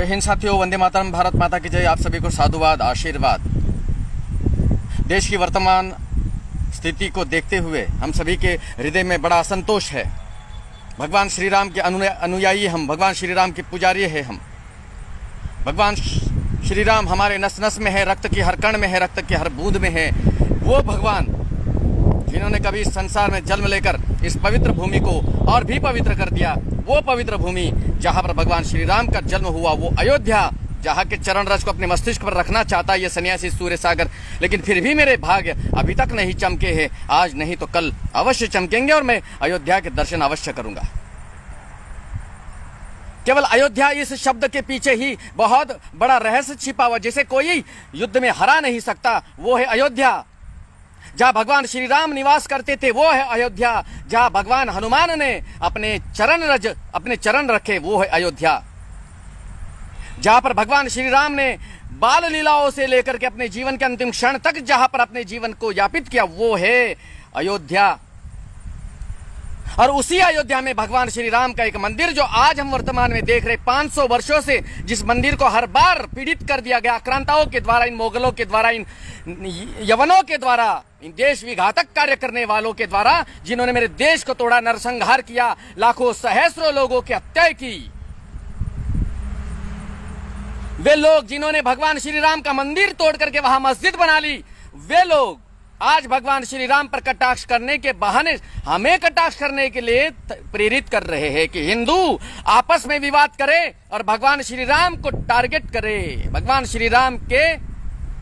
जय हिंद साथियों, वंदे मातरम, भारत माता की जय। आप सभी को साधुवाद, आशीर्वाद। देश की वर्तमान स्थिति को देखते हुए हम सभी के हृदय में बड़ा असंतोष है। भगवान श्री राम के अनुयायी हम, भगवान श्री राम के पुजारी है हम। भगवान श्री राम हमारे नस नस में है, रक्त की हर कण में है, रक्त की हर बूंद में है। वो भगवान जिन्होंने कभी इस संसार में जन्म लेकर इस पवित्र भूमि को और भी पवित्र कर दिया। वो पवित्र भूमि जहाँ पर भगवान श्री राम का जन्म हुआ, वो अयोध्या, जहाँ के चरण रज को अपने मस्तिष्क पर रखना चाहता है ये सन्यासी सूर्य सागर। लेकिन फिर भी मेरे भाग्य अभी तक नहीं चमके हैं। आज नहीं तो कल अवश्य चमकेंगे और मैं अयोध्या के दर्शन अवश्य करूंगा। केवल अयोध्या इस शब्द के पीछे ही बहुत बड़ा रहस्य छिपा हुआ, जिसे कोई युद्ध में हरा नहीं सकता। वो है अयोध्या। जहाँ भगवान श्री राम निवास करते थे वो है अयोध्या। जहाँ भगवान हनुमान ने अपने चरण रखे वो है अयोध्या। जहाँ पर भगवान श्री राम ने बाल लीलाओं से लेकर के अपने जीवन के अंतिम क्षण तक जहाँ पर अपने जीवन को यापित किया वो है अयोध्या। और उसी अयोध्या में भगवान श्री राम का एक मंदिर, जो आज हम वर्तमान में देख रहे, 500 वर्षों से जिस मंदिर को हर बार पीड़ित कर दिया गया आक्रांताओं के द्वारा, इन मोगलों के द्वारा, इन यवनों के द्वारा, इन देश विघातक कार्य करने वालों के द्वारा, जिन्होंने मेरे देश को तोड़ा, नरसंहार किया, लाखों सहस्रों लोगों की हत्या की। वे लोग जिन्होंने भगवान श्री राम का मंदिर तोड़ करके वहां मस्जिद बना ली, वे लोग आज भगवान श्री राम पर कटाक्ष करने के बहाने हमें कटाक्ष करने के लिए प्रेरित कर रहे हैं कि हिंदू आपस में विवाद करे और भगवान श्री राम को टारगेट करे। भगवान श्री राम के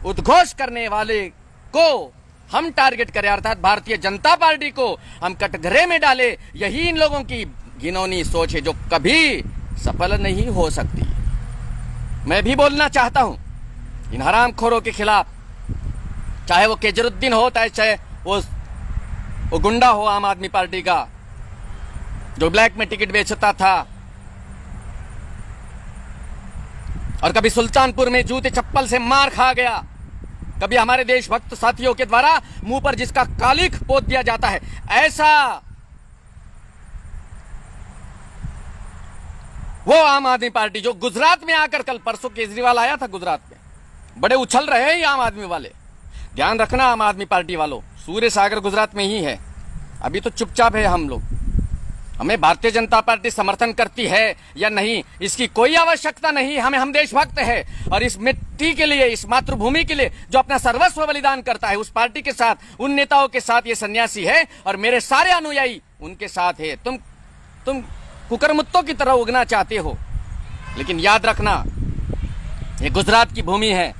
उद्घोष करने वाले को हम टारगेट करें, अर्थात भारतीय जनता पार्टी को हम कटघरे में डाले। यही इन लोगों की घिनौनी सोच है जो कभी सफल नहीं हो सकती। मैं भी बोलना चाहता हूं इन हरामखोरों के खिलाफ, चाहे वो केजरुद्दीन हो, चाहे वो गुंडा हो आम आदमी पार्टी का, जो ब्लैक में टिकट बेचता था और कभी सुल्तानपुर में जूते चप्पल से मार खा गया, कभी हमारे देशभक्त साथियों के द्वारा मुंह पर जिसका कालिख पोत दिया जाता है। ऐसा वो आम आदमी पार्टी जो गुजरात में आकर, कल परसों केजरीवाल आया था गुजरात में, बड़े उछल रहे हैं आम आदमी वाले। ध्यान रखना आम आदमी पार्टी वालों, सूर्य सागर गुजरात में ही है। अभी तो चुपचाप है हम लोग। हमें भारतीय जनता पार्टी समर्थन करती है या नहीं इसकी कोई आवश्यकता नहीं। हम देशभक्त है और इस मिट्टी के लिए, इस मातृभूमि के लिए जो अपना सर्वस्व बलिदान करता है, उस पार्टी के साथ, उन नेताओं के साथ ये सन्यासी है और मेरे सारे अनुयायी उनके साथ है। तुम कुकरमुत्तों की तरह उगना चाहते हो, लेकिन याद रखना ये गुजरात की भूमि है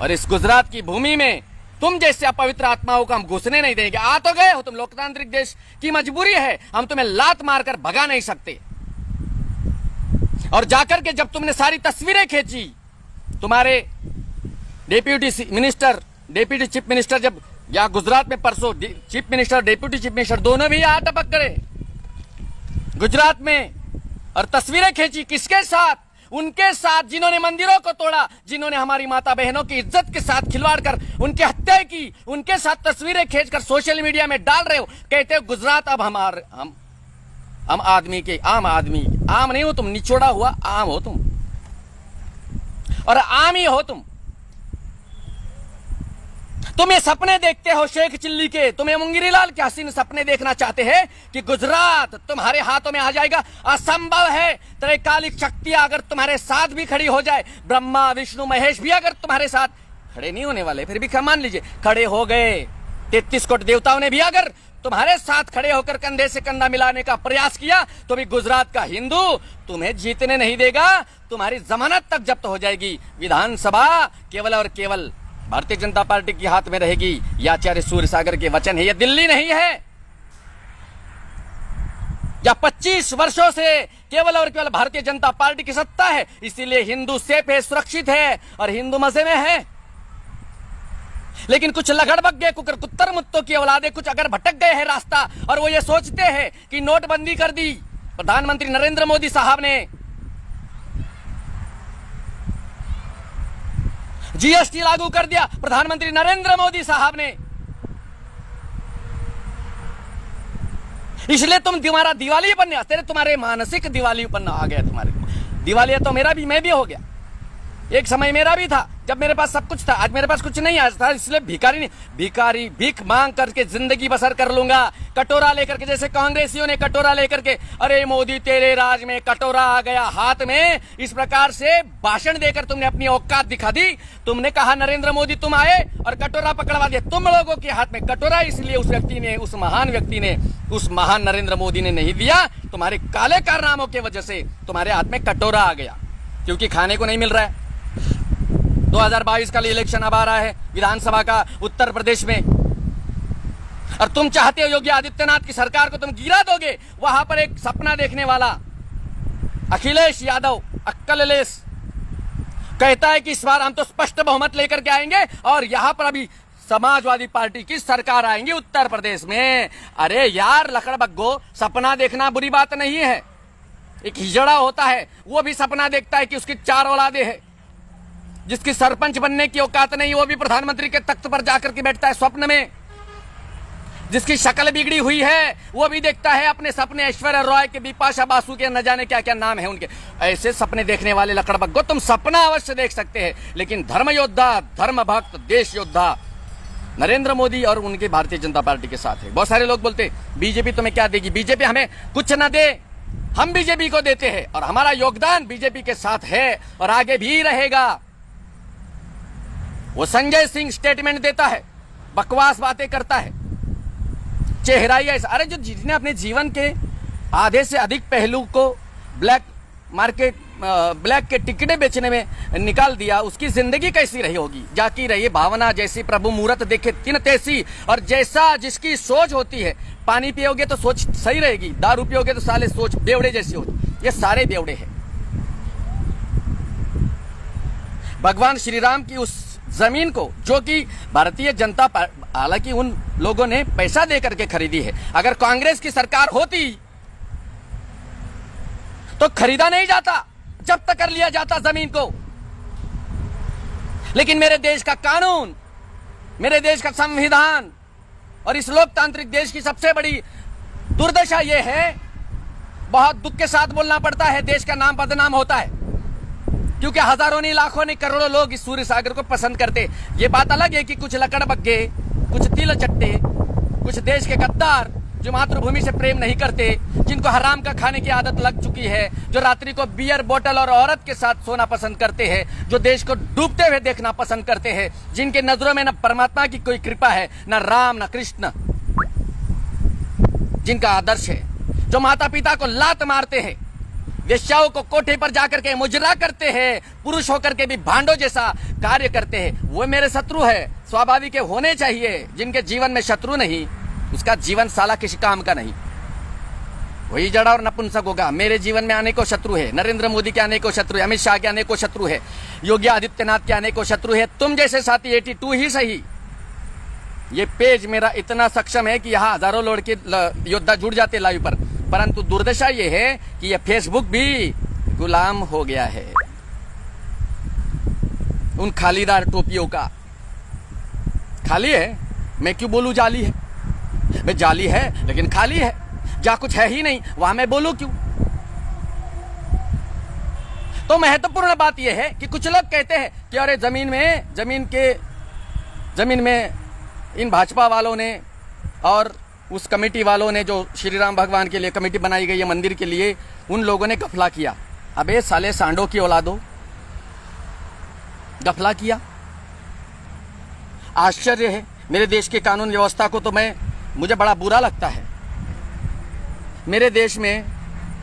और इस गुजरात की भूमि में तुम जैसे अपवित्र आत्माओं को हम घुसने नहीं देंगे। आ तो गए हो तुम, लोकतांत्रिक देश की मजबूरी है, हम तुम्हें लात मारकर भगा नहीं सकते। और जाकर के जब तुमने सारी तस्वीरें खींची, तुम्हारे डेप्यूटी चीफ मिनिस्टर जब यहाँ गुजरात में परसों chief minister, deputy chief minister दोनों भी यहाँ टपक गए गुजरात में और तस्वीरें खींची। किसके साथ? उनके साथ जिन्होंने मंदिरों को तोड़ा, जिन्होंने हमारी माता बहनों की इज्जत के साथ खिलवाड़ कर उनकी हत्या की। उनके साथ तस्वीरें खींचकर सोशल मीडिया में डाल रहे हो, कहते हो गुजरात अब हम आदमी के, आम आदमी। आम नहीं हो तुम, निचोड़ा हुआ आम हो तुम और आम ही हो तुम। तुम ये सपने देखते हो शेख चिल्ली के, तुम्हें मुंगेरीलाल के हसीन सपने देखना चाहते हैं कि गुजरात तुम्हारे हाथों में आ जाएगा। असंभव है। त्रैकालिक शक्तियां अगर तुम्हारे साथ भी खड़ी हो जाए, ब्रह्मा विष्णु महेश भी अगर तुम्हारे साथ खड़े नहीं होने वाले, फिर भी मान लीजिए खड़े हो गए, 33 कोटि देवताओं ने भी अगर तुम्हारे साथ खड़े होकर कंधे से कंधा मिलाने का प्रयास किया, तो भी गुजरात का हिंदू तुम्हें जीतने नहीं देगा। तुम्हारी जमानत तक जब्त हो जाएगी। विधानसभा केवल और केवल भारतीय जनता पार्टी के हाथ में रहेगी। ये आचार्य सूर्य सागर के वचन है, ये दिल्ली नहीं है। या 25 वर्षों से केवल और केवल भारतीय जनता पार्टी की सत्ता है, इसीलिए हिंदू सेफ है, सुरक्षित है और हिंदू मजे में है। लेकिन कुछ लगड़बग्गे कुत्तर मुत्तों की औलादे कुछ अगर भटक गए हैं रास्ता और वो ये सोचते हैं कि नोटबंदी कर दी प्रधानमंत्री नरेंद्र मोदी साहब ने, जीएसटी लागू कर दिया प्रधानमंत्री नरेंद्र मोदी साहब ने, इसलिए तुम्हारा दिवालीपन तुम्हारे मानसिक दिवालीपन आ गया। तुम्हारे दिवालिया तो मेरा भी, मैं भी हो गया। एक समय मेरा भी था जब मेरे पास सब कुछ था। आज मेरे पास कुछ नहीं है था, इसलिए भिखारी नहीं, भिखारी भीख मांग करके जिंदगी बसर कर लूंगा। कटोरा लेकर के, जैसे कांग्रेसियों ने कटोरा लेकर के, अरे मोदी तेरे राज में कटोरा आ गया हाथ में, इस प्रकार से भाषण देकर तुमने अपनी औकात दिखा दी। तुमने कहा नरेंद्र मोदी तुम आए और कटोरा पकड़वा दिया। तुम लोगों के हाथ में कटोरा इसलिए उस व्यक्ति ने, उस महान व्यक्ति ने, उस महान नरेंद्र मोदी ने नहीं दिया। तुम्हारे काले कारनामों की वजह से तुम्हारे हाथ में कटोरा आ गया, क्योंकि खाने को नहीं मिल रहा है। 2022 का इलेक्शन अब आ रहा है विधानसभा का उत्तर प्रदेश में, और तुम चाहते हो योगी आदित्यनाथ की सरकार को तुम गिरा दोगे। वहां पर एक सपना देखने वाला अखिलेश यादव, अक्कलेश, कहता है कि इस बार हम तो स्पष्ट बहुमत लेकर के आएंगे और यहां पर अभी समाजवादी पार्टी की सरकार आएंगी उत्तर प्रदेश में। अरे यार लकड़बग्गो, सपना देखना बुरी बात नहीं है। एक हिजड़ा होता है, वो भी सपना देखता है कि उसकी 4 औलादे हैं। जिसकी सरपंच बनने की औकात नहीं, वो भी प्रधानमंत्री के तख्त पर जाकर के बैठता है स्वप्न में। जिसकी शक्ल बिगड़ी हुई है, वो भी देखता है अपने सपने, ऐश्वर्या रॉय के, बिपाशा बासु के, न जाने क्या क्या नाम है उनके। ऐसे सपने देखने वाले लकड़बग्गो, तुम सपना अवश्य देख सकते हैं, लेकिन धर्म योद्धा, धर्म भक्त, देश योद्धा नरेंद्र मोदी और उनकी भारतीय जनता पार्टी के साथ है। बहुत सारे लोग बोलते बीजेपी तुम्हें क्या देगी, बीजेपी हमें कुछ न दे, हम बीजेपी को देते हैं और हमारा योगदान बीजेपी के साथ है और आगे भी रहेगा। वो संजय सिंह स्टेटमेंट देता है, बकवास बातें करता है, चेहरा ही ऐसा। अरे जो जिसने अपने जीवन के आधे से अधिक पहलू को ब्लैक मार्केट, ब्लैक के टिकटें बेचने में निकाल दिया, उसकी जिंदगी कैसी रही होगी। जाकी रही भावना जैसी, प्रभु मूरत देखे तिन तैसी। और जैसा जिसकी सोच होती है, पानी पियोगे तो सोच सही रहेगी, दारू पियोगे तो साले सोच बेवड़े जैसी होती। ये सारे बेवड़े हैं। भगवान श्री राम की उस जमीन को, जो कि भारतीय जनता पार्टी, हालांकि उन लोगों ने पैसा देकर के खरीदी है, अगर कांग्रेस की सरकार होती तो खरीदा नहीं जाता, जब्त कर लिया जाता जमीन को। लेकिन मेरे देश का कानून, मेरे देश का संविधान और इस लोकतांत्रिक देश की सबसे बड़ी दुर्दशा यह है, बहुत दुख के साथ बोलना पड़ता है, देश का नाम बदनाम होता है, क्योंकि हजारों नहीं, लाखों नहीं, करोड़ों लोग इस सूर्य सागर को पसंद करते। ये बात अलग है कि कुछ लकड़बग्गे, कुछ तिल चट्टे, कुछ देश के गद्दार जो मातृभूमि से प्रेम नहीं करते, जिनको हराम का खाने की आदत लग चुकी है, जो रात्रि को बियर बोतल और औरत के साथ सोना पसंद करते हैं, जो देश को डूबते हुए देखना पसंद करते हैं, जिनके नजरों में न परमात्मा की कोई कृपा है, न राम, न कृष्ण, जिनका आदर्श है, जो माता पिता को लात मारते हैं, वेश्याओं को कोठे पर जाकर के मुजरा करते हैं, पुरुष होकर के भी भांडों जैसा कार्य करते हैं, वो मेरे शत्रु है। स्वाभाविक होने चाहिए। जिनके जीवन में शत्रु नहीं, उसका जीवन साला किसी काम का नहीं, वही जड़ा और नपुंसक होगा। मेरे जीवन में आने को शत्रु है, नरेंद्र मोदी के आने को शत्रु है, अमित शाह के आने को शत्रु है, योगी आदित्यनाथ के आने को शत्रु है, तुम जैसे साथी 82 ही सही। ये पेज मेरा इतना सक्षम है कि यहाँ हजारों लड़के योद्धा जुड़ जाते लाइव पर, परंतु दुर्दशा ये है कि यह फेसबुक भी गुलाम हो गया है उन खालीदार टोपियों का। खाली है, मैं क्यों बोलूं जाली है, मैं जाली है लेकिन खाली है। जहां कुछ है ही नहीं वहां मैं बोलूं क्यों। तो महत्वपूर्ण बात यह है कि कुछ लोग कहते हैं कि अरे जमीन में इन भाजपा वालों ने और उस कमेटी वालों ने, जो श्री राम भगवान के लिए कमेटी बनाई गई है मंदिर के लिए, उन लोगों ने गफला किया। अबे साले सांडों की औलादो, गफला किया। आश्चर्य है, मेरे देश के कानून व्यवस्था को तो मुझे बड़ा बुरा लगता है। मेरे देश में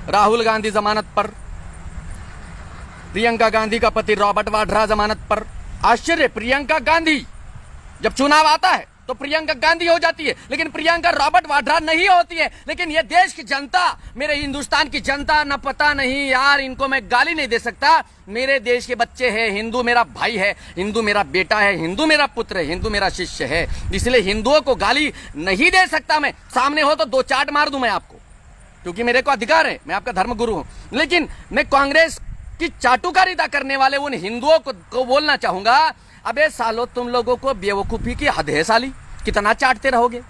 राहुल गांधी जमानत पर, प्रियंका गांधी का पति रॉबर्ट वाड्रा जमानत पर। आश्चर्य, प्रियंका गांधी जब चुनाव आता है तो प्रियंका गांधी हो जाती है, लेकिन प्रियंका रॉबर्ट वाड्रा नहीं होती है। लेकिन ये देश की जनता, मेरे हिंदुस्तान की जनता, न पता नहीं यार, इनको मैं गाली नहीं दे सकता। मेरे देश के बच्चे हैं, हिंदू मेरा भाई है, हिंदू मेरा बेटा है, हिंदू मेरा पुत्र है, हिंदू मेरा शिष्य है, इसलिए हिंदुओं को गाली नहीं दे सकता। मैं सामने हो तो 2 चाट मार दूं मैं आपको, क्योंकि मेरे को अधिकार है, मैं आपका धर्मगुरु हूं। लेकिन मैं कांग्रेस की चाटुकारिता करने वाले उन हिंदुओं को बोलना चाहूंगा, अबे सालो, तुम लोगों को बेवकूफी की हद है साली, कितना चाटते रहोगे।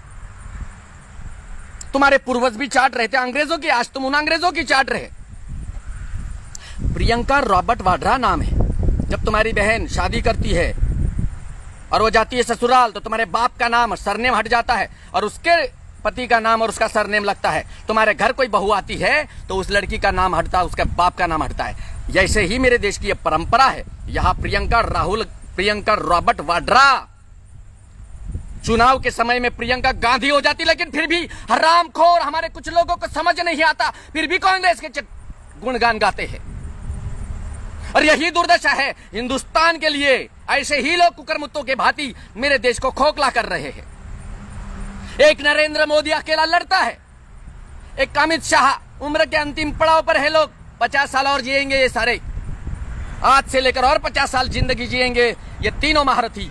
तुम्हारे पूर्वज भी चाट रहे थे अंग्रेजों की, आज तुम उन अंग्रेजों की चाट रहे। प्रियंका रॉबर्ट वाड्रा नाम है, जब तुम्हारी बहन शादी करती है और वो जाती है ससुराल तो तुम्हारे बाप का नाम सरनेम हट जाता है और उसके पति का नाम और उसका सरनेम लगता है। तुम्हारे घर कोई बहू आती है तो उस लड़की का नाम हटता है, उसके बाप का नाम हटता है। जैसे ही मेरे देश की यह परंपरा है। यहाँ प्रियंका रॉबर्ट वाड्रा चुनाव के समय में प्रियंका गांधी हो जाती, लेकिन फिर भी हरामखोर हमारे कुछ लोगों को समझ नहीं आता, फिर भी कांग्रेस के गुणगान गाते हैं। और यही दुर्दशा है हिंदुस्तान के लिए। ऐसे ही लोग कुकरमुत्तों के भांति मेरे देश को खोखला कर रहे हैं। एक नरेंद्र मोदी अकेला लड़ता है, एक अमित शाह उम्र के अंतिम पड़ाव पर है। लोग 50 साल और जिएंगे, ये सारे आज से लेकर और 50 साल जिंदगी जिएंगे ये तीनों महारथी,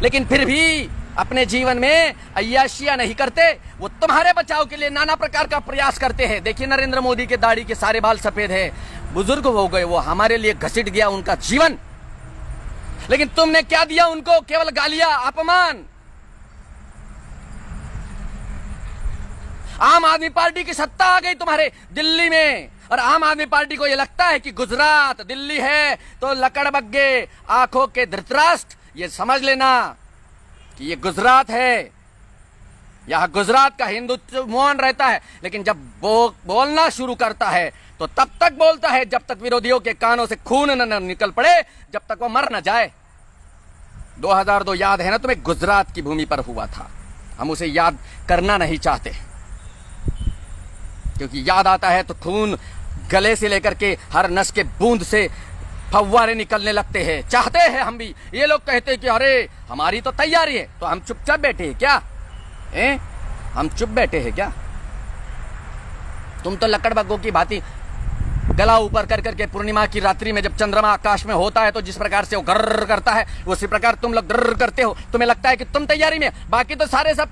लेकिन फिर भी अपने जीवन में अय्याशियां नहीं करते। वो तुम्हारे बचाव के लिए नाना प्रकार का प्रयास करते हैं। देखिए नरेंद्र मोदी के दाढ़ी के सारे बाल सफेद है, बुजुर्ग हो गए, वो हमारे लिए घसीट गया उनका जीवन, लेकिन तुमने क्या दिया उनको? केवल गालियां, अपमान। आम आदमी पार्टी की सत्ता आ गई तुम्हारे दिल्ली में, और आम आदमी पार्टी को यह लगता है कि गुजरात दिल्ली है तो लकड़बग्गे आंखों के धृतराष्ट्र, ये समझ लेना कि ये गुजरात है। यहां गुजरात का हिंदुत्व मौन रहता है, लेकिन जब बोलना शुरू करता है तो तब तक बोलता है जब तक विरोधियों के कानों से खून न निकल पड़े, जब तक वो मर न जाए। 2002 याद है ना तुम्हें? गुजरात की भूमि पर हुआ था। हम उसे याद करना नहीं चाहते, क्योंकि याद आता है तो खून गले से लेकर के हर नस के बूंद से फव्वारे निकलने लगते हैं। चाहते हैं हम भी। ये लोग कहते हैं कि अरे हमारी तो तैयारी है, तो हम चुपचाप बैठे हैं क्या? हम चुप बैठे हैं क्या? तुम तो लकड़बग्गों की भांति गला ऊपर कर करके पूर्णिमा की रात्रि में जब चंद्रमा आकाश में होता है तो जिस प्रकार से वो गर्र करता है उसी प्रकार तुम लोग गर्र करते हो। तुम्हें लगता है कि तुम तैयारी में, बाकी तो सारे सब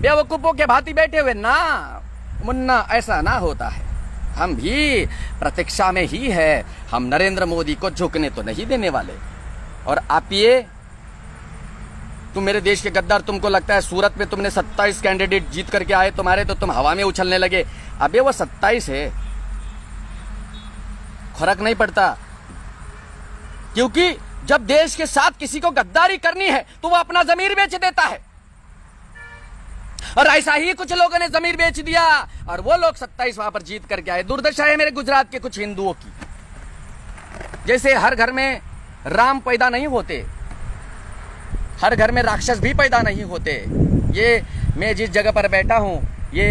बेवकूफों के भांति बैठे हुए। ना मुन्ना, ऐसा ना होता है। हम भी प्रतीक्षा में ही है। हम नरेंद्र मोदी को झुकने तो नहीं देने वाले। और आप ये तुम मेरे देश के गद्दार, तुमको लगता है सूरत में तुमने 27 कैंडिडेट जीत करके आए तुम्हारे, तो तुम हवा में उछलने लगे। अबे वो 27 है, फर्क नहीं पड़ता, क्योंकि जब देश के साथ किसी को गद्दारी करनी है तो वो अपना जमीर बेच देता है। और ऐसा ही कुछ लोगों ने जमीर बेच दिया और वो लोग 27 वहां पर जीत करके आए। दुर्दशा है मेरे गुजरात के कुछ हिंदुओं की। जैसे हर घर में राम पैदा नहीं होते, हर घर में राक्षस भी पैदा नहीं होते। ये मैं जिस जगह पर बैठा हूं ये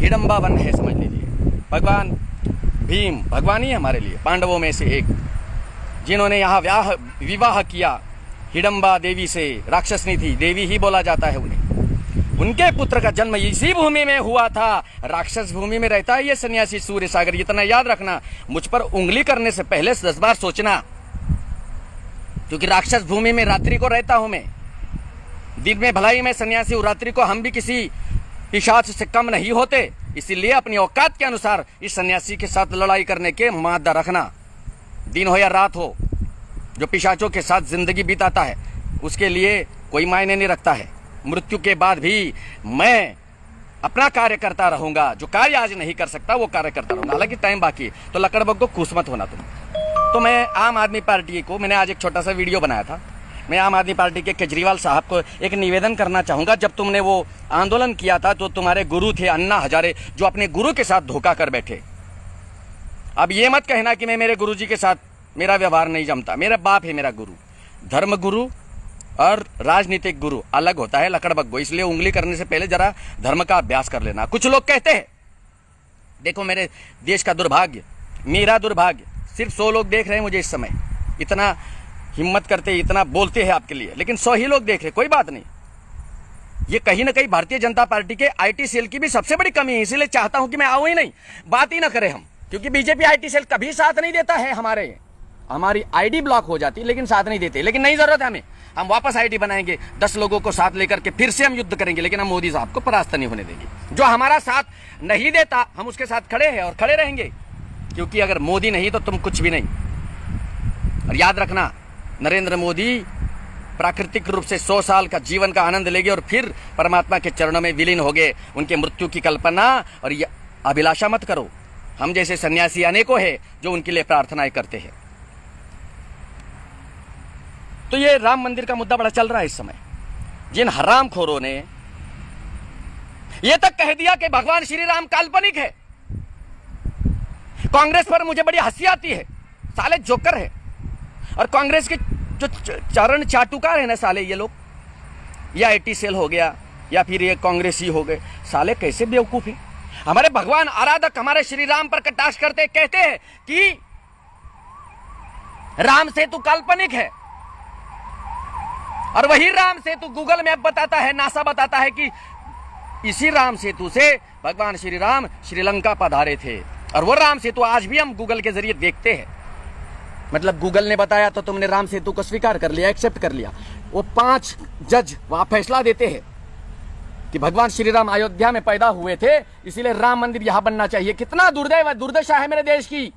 हिडम्बा वन है, समझ लीजिए। भगवान भीम भगवान ही है हमारे लिए, पांडवों में से एक, जिन्होंने यहाँ विवाह किया हिडम्बा देवी से। राक्षसनी थी, देवी ही बोला जाता है उन्हें। उनके पुत्र का जन्म इसी भूमि में हुआ था। राक्षस भूमि में रहता है ये सन्यासी सूर्य सागर, इतना याद रखना। मुझ पर उंगली करने से पहले 10 बार सोचना, क्योंकि राक्षस भूमि में रात्रि को रहता हूं मैं। दिन में भलाई मैं सन्यासी हूं, रात्रि को हम भी किसी पिशाच से कम नहीं होते। इसीलिए अपनी औकात के अनुसार इस सन्यासी के साथ लड़ाई करने के मादा रखना। दिन हो या रात हो, जो पिशाचों के साथ जिंदगी बिताता है उसके लिए कोई मायने नहीं रखता है। मृत्यु के बाद भी मैं अपना कार्य करता रहूंगा। जो कार्य आज नहीं कर सकता वो कार्य करता रहूंगा। हालांकि टाइम बाकी है, तो लकड़बग्गो खुश मत होना तुम। तो मैं आम आदमी पार्टी को, मैंने आज एक छोटा सा वीडियो बनाया था। मैं आम आदमी पार्टी के केजरीवाल साहब को एक निवेदन करना चाहूंगा। जब तुमने वो आंदोलन किया था तो तुम्हारे गुरु थे अन्ना हजारे, जो अपने गुरु के साथ धोखा कर बैठे। अब ये मत कहना कि मैं मेरे गुरु जी के साथ मेरा व्यवहार नहीं जमता। मेरा बाप है मेरा गुरु। धर्म गुरु और राजनीतिक गुरु अलग होता है लकड़बग्गो। इसलिए उंगली करने से पहले जरा धर्म का अभ्यास कर लेना। कुछ लोग कहते हैं, देखो मेरे देश का दुर्भाग्य, मेरा दुर्भाग्य, सिर्फ 100 लोग देख रहे हैं मुझे इस समय। इतना हिम्मत करते, इतना बोलते हैं आपके लिए, लेकिन 100 ही लोग देख रहे, कोई बात नहीं। ये कहीं ना कहीं भारतीय जनता पार्टी के आईटी सेल की भी सबसे बड़ी कमी है। इसीलिए चाहता हूं कि मैं आऊं ही नहीं, बात ही ना करें हम, क्योंकि बीजेपी आईटी सेल कभी साथ नहीं देता है। हमारी आईडी ब्लॉक हो जाती, लेकिन साथ नहीं देते। लेकिन नहीं जरूरत है हमें, हम वापस आईडी बनाएंगे, 10 लोगों को साथ लेकर के फिर से हम युद्ध करेंगे, लेकिन हम मोदी साहब को परास्त नहीं होने देंगे। जो हमारा साथ नहीं देता हम उसके साथ खड़े हैं और खड़े रहेंगे, क्योंकि अगर मोदी नहीं तो तुम कुछ भी नहीं। और याद रखना, नरेंद्र मोदी प्राकृतिक रूप से 100 साल का जीवन का आनंद लेंगे और फिर परमात्मा के चरणों में विलीन होंगे। उनके मृत्यु की कल्पना और अभिलाषा मत करो। हम जैसे सन्यासी अनेकों हैं जो उनके लिए प्रार्थनाएं करते हैं। तो ये राम मंदिर का मुद्दा बड़ा चल रहा है इस समय। जिन हरामखोरों ने ये तक कह दिया कि भगवान श्री राम काल्पनिक है। कांग्रेस पर मुझे बड़ी हंसी आती है, साले जोकर है। और कांग्रेस के जो चरण चाटुकार है ना साले, ये लोग, या आईटी सेल हो गया या फिर ये कांग्रेसी हो गए, साले कैसे बेवकूफ है। हमारे भगवान आराधक हमारे श्री राम पर कटाक्ष करते कहते हैं कि राम सेतु काल्पनिक है, और वही राम सेतु गूगल मैप बताता है, नासा बताता है कि इसी राम सेतु से भगवान श्री राम श्रीलंका पधारे थे। और वो राम सेतु आज भी हम गूगल के जरिए देखते हैं। मतलब गूगल ने बताया तो तुमने राम सेतु को स्वीकार कर लिया, एक्सेप्ट कर लिया। वो 5 जज वहां फैसला देते हैं कि भगवान श्री राम अयोध्या में पैदा हुए थे, इसीलिए राम मंदिर यहां बनना चाहिए। कितना दुर्दैव, दुर्दशा है मेरे देश की।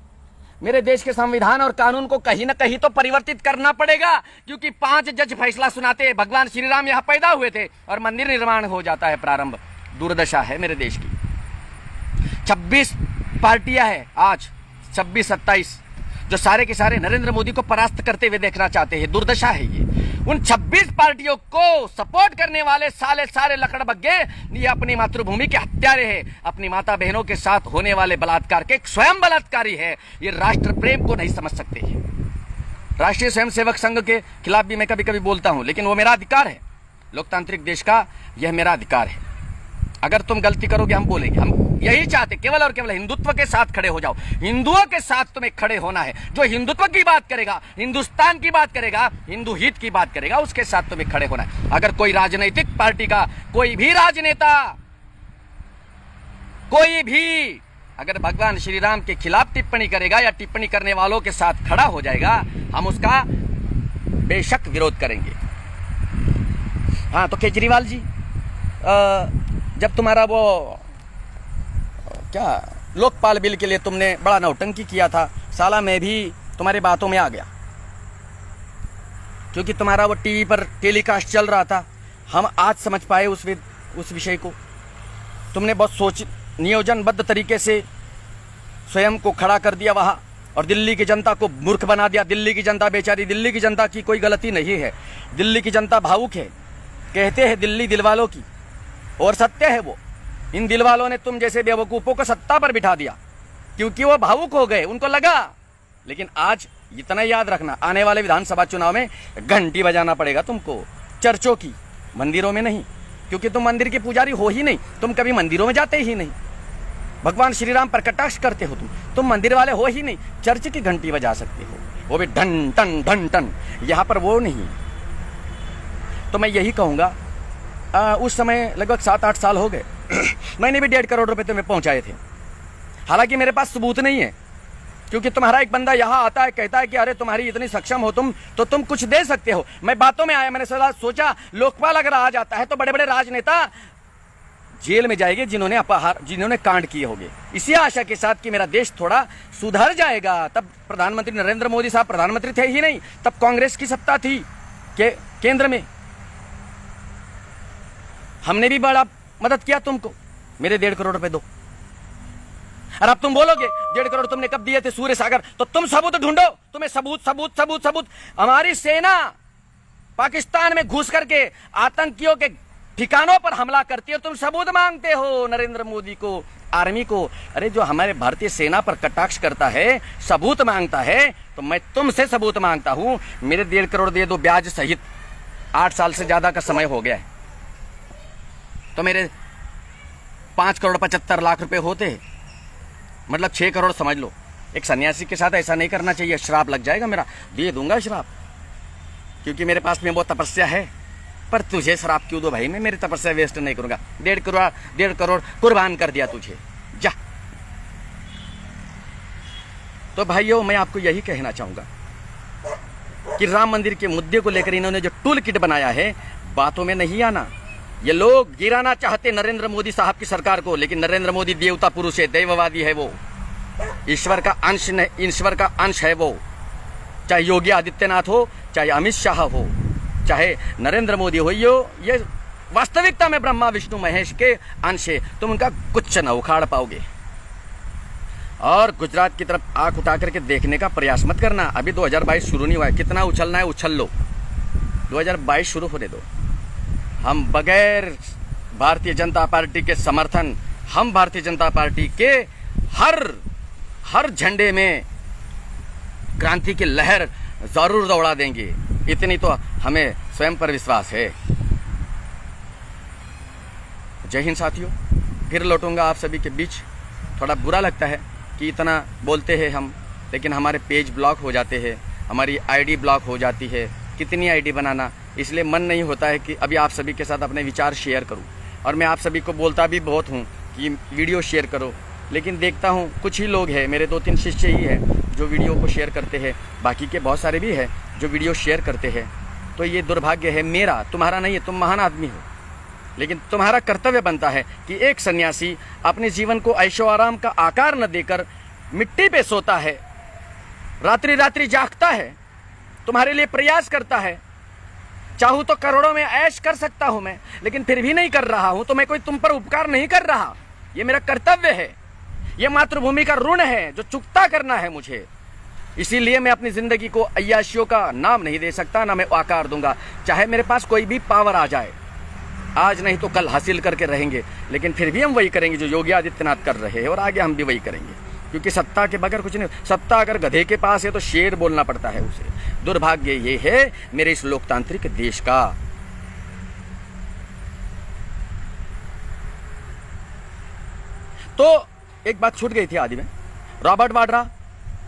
मेरे देश के संविधान और कानून को कहीं ना कहीं तो परिवर्तित करना पड़ेगा, क्योंकि 5 जज फैसला सुनाते हैं भगवान श्री राम यहां पैदा हुए थे और मंदिर निर्माण हो जाता है प्रारंभ। दुर्दशा है मेरे देश की। 26 पार्टियां हैं आज, 26-27, जो सारे के सारे नरेंद्र मोदी को परास्त करते हुए देखना चाहते हैं। दुर्दशा है ये। उन 26 पार्टियों को सपोर्ट करने वाले सारे लकड़बग्गे ये अपनी मातृभूमि के हत्यारे हैं, अपनी माता बहनों के साथ होने वाले बलात्कार के स्वयं बलात्कारी है। ये राष्ट्र प्रेम को नहीं समझ सकते हैं। राष्ट्रीय स्वयंसेवक संघ के खिलाफ भी मैं कभी कभी बोलता हूं, लेकिन वो मेरा अधिकार है। लोकतांत्रिक देश का यह मेरा अधिकार है। अगर तुम गलती करोगे हम बोलेंगे। हम यही चाहते, केवल और केवल हिंदुत्व के साथ खड़े हो जाओ। हिंदुओं के साथ तुम्हें खड़े होना है। जो हिंदुत्व की बात करेगा, हिंदुस्तान की बात करेगा, हिंदू हित की बात करेगा, उसके साथ तुम्हें खड़े होना है। अगर कोई राजनीतिक पार्टी का कोई भी राजनेता, कोई भी अगर भगवान श्री राम के खिलाफ टिप्पणी करेगा या टिप्पणी करने वालों के साथ खड़ा हो जाएगा, हम उसका बेशक विरोध करेंगे। हाँ, तो केजरीवाल जी, जब तुम्हारा वो क्या लोकपाल बिल के लिए तुमने बड़ा नौटंकी किया था, साला मैं भी तुम्हारे बातों में आ गया, क्योंकि तुम्हारा वो टीवी पर टेलीकास्ट चल रहा था। हम आज समझ पाए उस विषय को। तुमने बहुत सोच नियोजनबद्ध तरीके से स्वयं को खड़ा कर दिया वहाँ, और दिल्ली की जनता को मूर्ख बना दिया। दिल्ली की जनता बेचारी, दिल्ली की जनता की कोई गलती नहीं है। दिल्ली की जनता भावुक है। कहते हैं दिल्ली दिलवालों की, और सत्य है वो। इन दिलवालों ने तुम जैसे बेवकूफों को सत्ता पर बिठा दिया, क्योंकि वो भावुक हो गए, उनको लगा। लेकिन आज इतना याद रखना, आने वाले विधानसभा चुनाव में घंटी बजाना पड़ेगा तुमको, चर्चों की, मंदिरों में नहीं, क्योंकि तुम मंदिर के पुजारी हो ही नहीं। तुम कभी मंदिरों में जाते ही नहीं। भगवान श्री राम पर कटाक्ष करते हो तुम मंदिर वाले हो ही नहीं। चर्च की घंटी बजा सकते हो, वो भी ढन टन ढन टन। यहाँ पर वो नहीं। तो मैं यही कहूँगा, उस समय लगभग 7-8 साल हो गए मैंने भी 1.5 करोड़ रुपए तुम्हें पहुंचाए थे। हालांकि मेरे पास सबूत नहीं है, क्योंकि तुम्हारा एक बंदा यहाँ आता है, कहता है कि अरे तुम्हारी इतनी सक्षम हो तुम, तो तुम कुछ दे सकते हो। मैं बातों में आया, मैंने सोचा लोकपाल अगर आ जाता है तो बड़े बड़े राजनेता जेल में जाएंगे, जिन्होंने कांड किए होंगे। इसी आशा के साथ कि मेरा देश थोड़ा सुधर जाएगा। तब प्रधानमंत्री नरेंद्र मोदी साहब प्रधानमंत्री थे ही नहीं, तब कांग्रेस की सत्ता थी केंद्र में। हमने भी बड़ा मदद किया तुमको, मेरे 1.5 करोड़ रुपए दो। और अब तुम बोलोगे 1.5 करोड़ तुमने कब दिए थे सूर्य सागर, तो तुम सबूत ढूंढो। तुम्हें सबूत। हमारी सेना पाकिस्तान में घुस करके आतंकियों के ठिकानों पर हमला करती है, तुम सबूत मांगते हो नरेंद्र मोदी को, आर्मी को। अरे जो हमारे भारतीय सेना पर कटाक्ष करता है, सबूत मांगता है, तो मैं तुमसे सबूत मांगता हूं। मेरे 1.5 करोड़ दे दो ब्याज सहित। 8 साल से ज्यादा का समय हो गया है, तो मेरे 5 करोड़ 75 लाख रुपए होते, मतलब 6 करोड़ समझ लो। एक सन्यासी के साथ ऐसा नहीं करना चाहिए, श्राप लग जाएगा मेरा। दे दूंगा श्राप, क्योंकि मेरे पास में वो तपस्या है। पर तुझे श्राप क्यों दो भाई, मैं मेरी तपस्या वेस्ट नहीं करूंगा। 1.5 करोड़ कुर्बान कर दिया तुझे, जा। तो भाइयों, मैं आपको यही कहना चाहूंगा कि राम मंदिर के मुद्दे को लेकर इन्होंने जो टूल किट बनाया है, बातों में नहीं आना। ये लोग गिराना चाहते नरेंद्र मोदी साहब की सरकार को, लेकिन नरेंद्र मोदी देवता पुरुष है, दैववादी है, वो ईश्वर का अंश है वो। चाहे योगी आदित्यनाथ हो, चाहे अमित शाह हो, चाहे नरेंद्र मोदी हो, ये वास्तविकता में ब्रह्मा विष्णु महेश के अंश है। तुम उनका कुछ न उखाड़ पाओगे। और गुजरात की तरफ आंख उठा करके देखने का प्रयास मत करना। अभी 2022 शुरू नहीं हुआ है, कितना उछलना है उछल लो। 2022 शुरू होने दो। हम बगैर भारतीय जनता पार्टी के समर्थन, हम भारतीय जनता पार्टी के हर झंडे में क्रांति की लहर जरूर दौड़ा देंगे। इतनी तो हमें स्वयं पर विश्वास है। जय हिंद साथियों, फिर लौटूंगा आप सभी के बीच। थोड़ा बुरा लगता है कि इतना बोलते हैं हम, लेकिन हमारे पेज ब्लॉक हो जाते हैं, हमारी आईडी ब्लॉक हो जाती है। कितनी आईडी बनाना, इसलिए मन नहीं होता है कि अभी आप सभी के साथ अपने विचार शेयर करूं। और मैं आप सभी को बोलता भी बहुत हूं कि वीडियो शेयर करो, लेकिन देखता हूं कुछ ही लोग हैं, मेरे 2-3 शिष्य ही हैं जो वीडियो को शेयर करते हैं, बाकी के बहुत सारे भी हैं जो वीडियो शेयर करते हैं। तो ये दुर्भाग्य है मेरा, तुम्हारा नहीं है। तुम महान आदमी हो, लेकिन तुम्हारा कर्तव्य बनता है कि एक सन्यासी अपने जीवन को ऐशो आराम का आकार न देकर मिट्टी पे सोता है, रात्रि रात्रि जागता है, तुम्हारे लिए प्रयास करता है। चाहूं तो करोड़ों में ऐश कर सकता हूं मैं, लेकिन फिर भी नहीं कर रहा हूं तो मैं कोई तुम पर उपकार नहीं कर रहा। ये मेरा कर्तव्य है, ये मातृभूमि का ऋण है जो चुकता करना है मुझे। इसीलिए मैं अपनी जिंदगी को अय्याशियों का नाम नहीं दे सकता, ना मैं आकार दूंगा। चाहे मेरे पास कोई भी पावर आ जाए, आज नहीं तो कल हासिल करके रहेंगे, लेकिन फिर भी हम वही करेंगे जो योगी आदित्यनाथ कर रहे हैं, और आगे हम भी वही करेंगे। क्योंकि सत्ता के बगैर कुछ नहीं। सत्ता अगर गधे के पास है तो शेर बोलना पड़ता है उसे। दुर्भाग्य ये है मेरे इस लोकतांत्रिक देश का। तो एक बात छूट गई थी आदि में, रॉबर्ट वाड्रा,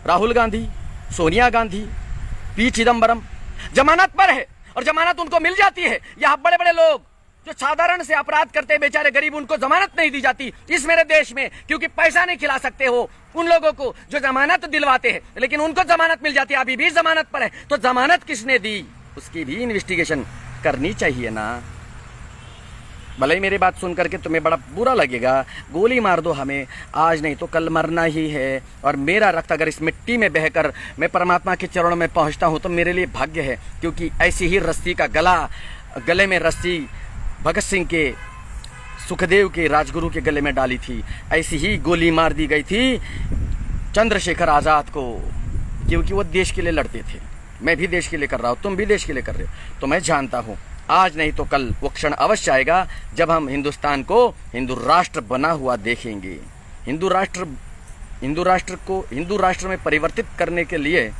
राहुल गांधी, सोनिया गांधी, पी चिदम्बरम जमानत पर है, और जमानत उनको मिल जाती है। यहाँ बड़े बड़े लोग जो साधारण से अपराध करते हैं, बेचारे गरीब, उनको जमानत नहीं दी जाती इस मेरे देश में, क्योंकि पैसा नहीं खिला सकते हो उन लोगों को जो जमानत दिलवाते हैं, लेकिन उनको जमानत मिल जाती है। अभी भी जमानत पर है, तो जमानत किसने दी उसकी भी इन्वेस्टिगेशन करनी चाहिए ना। भले ही मेरी बात सुन करके तुम्हें बड़ा बुरा लगेगा, गोली मार दो हमें, आज नहीं तो कल मरना ही है। और मेरा रक्त अगर इस मिट्टी में बहकर मैं परमात्मा के चरणों में पहुंचता हूं तो मेरे लिए भाग्य है, क्योंकि ऐसी ही रस्सी का गले में रस्सी भगत सिंह के, सुखदेव के, राजगुरु के गले में डाली थी। ऐसी ही गोली मार दी गई थी चंद्रशेखर आजाद को, क्योंकि वो देश के लिए लड़ते थे। मैं भी देश के लिए कर रहा हूं, तुम भी देश के लिए कर रहे हो। तो मैं जानता हूं आज नहीं तो कल वो क्षण अवश्य आएगा जब हम हिंदुस्तान को हिंदू राष्ट्र बना हुआ देखेंगे। हिंदू राष्ट्र में परिवर्तित करने के लिए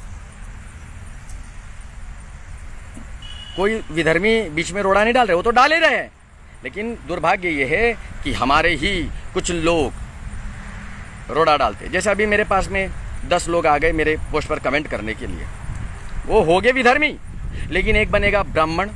कोई विधर्मी बीच में रोड़ा नहीं डाल रहे, वो तो डाल ही रहे हैं। लेकिन दुर्भाग्य ये है कि हमारे ही कुछ लोग रोड़ा डालते। जैसे अभी मेरे पास में 10 लोग आ गए मेरे पोस्ट पर कमेंट करने के लिए, वो हो गए विधर्मी, लेकिन एक बनेगा ब्राह्मण,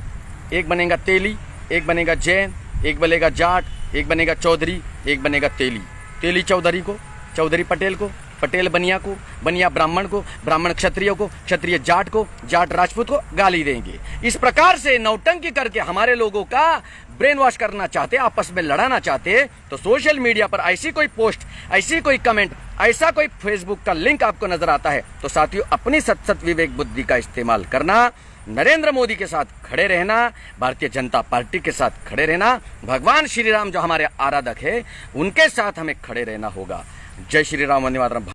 एक बनेगा तेली, एक बनेगा जैन, एक बनेगा जाट, एक बनेगा चौधरी, एक बनेगा तेली चौधरी को, चौधरी पटेल को, पटेल बनिया को, बनिया ब्राह्मण को, ब्राह्मण क्षत्रिय को, क्षत्रिय जाट को, जाट राजपूत को गाली देंगे। इस प्रकार से नौटंकी करके हमारे लोगों का ब्रेन वॉश करना चाहते, आपस में लड़ाना चाहते। तो सोशल मीडिया पर ऐसी कोई पोस्ट, ऐसी कोई कमेंट, ऐसा कोई फेसबुक का लिंक आपको नजर आता है तो साथियों अपनी सत विवेक बुद्धि का इस्तेमाल करना, नरेंद्र मोदी के साथ खड़े रहना, भारतीय जनता पार्टी के साथ खड़े रहना, भगवान श्री राम जो हमारे आराधक है उनके साथ हमें खड़े रहना होगा। जय श्री राम, वंदे मातरम।